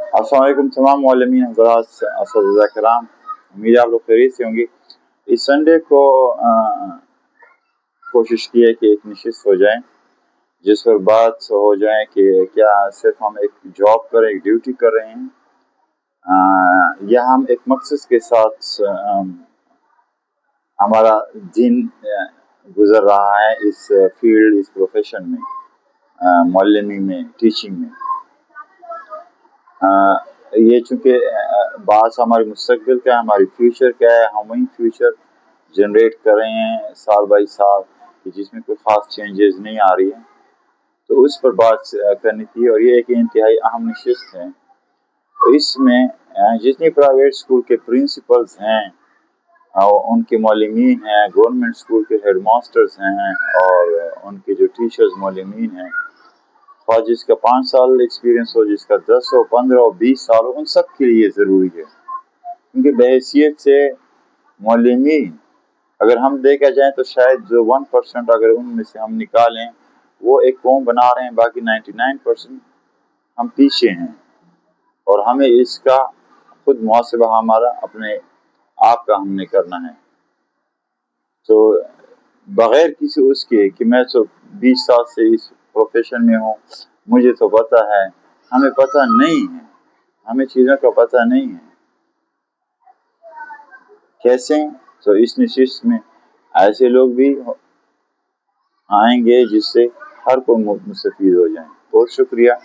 अस्सलाम वालेकुम तमाम मौलमीन हज़रात, असतिज़ा किराम, उम्मीद है आप लोग खैरियत से होंगे। इस संडे को कोशिश की है कि एक नशिस्त हो जाए जिस पर बात हो जाए कि क्या सिर्फ हम एक जॉब कर, एक ड्यूटी कर रहे हैं, या हम एक मकसद के साथ हमारा दिन गुजर रहा है इस फील्ड, इस प्रोफेशन में, मौलमी में, टीचिंग में। ये चूँकि बात हमारे मुस्तकबिल का है, हमारी फ्यूचर क्या है, हम वही फ्यूचर जनरेट कर रहे हैं साल बाई साल, कि जिसमें कोई ख़ास चेंजेस नहीं आ रही है, तो उस पर बात करनी थी। और ये एक इंतहाई अहम नशिस्त है। तो इसमें जितनी प्राइवेट स्कूल के प्रिंसिपल्स हैं, उनके मौलमीन हैं, गवर्नमेंट स्कूल के हेड मास्टर्स हैं, और उनके जो टीचर्स मौलमीन हैं, और जिसका 5 साल एक्सपीरियंस हो, जिसका 10 हो, 15 हो, 20 साल हो, उन सब के लिए ज़रूरी है। क्योंकि बहैसियत से मौलमीन अगर हम देखा जाए तो शायद जो 1% अगर उनमें से हम निकालें, वो एक कौम बना रहे हैं, बाकी 99% हम पीछे हैं। और हमें इसका खुद मुहासबा हमारा अपने आप का हमने करना है। तो बग़ैर किसी उसके कि मैं तो 20 साल से इस प्रोफेशन में हूँ, मुझे तो पता है, हमें पता नहीं है, हमें चीज़ों का पता नहीं है। कैसे? तो इस नशिस्त में ऐसे लोग भी आएंगे जिससे हर कोई मुस्तफ़ीद हो जाए। बहुत शुक्रिया।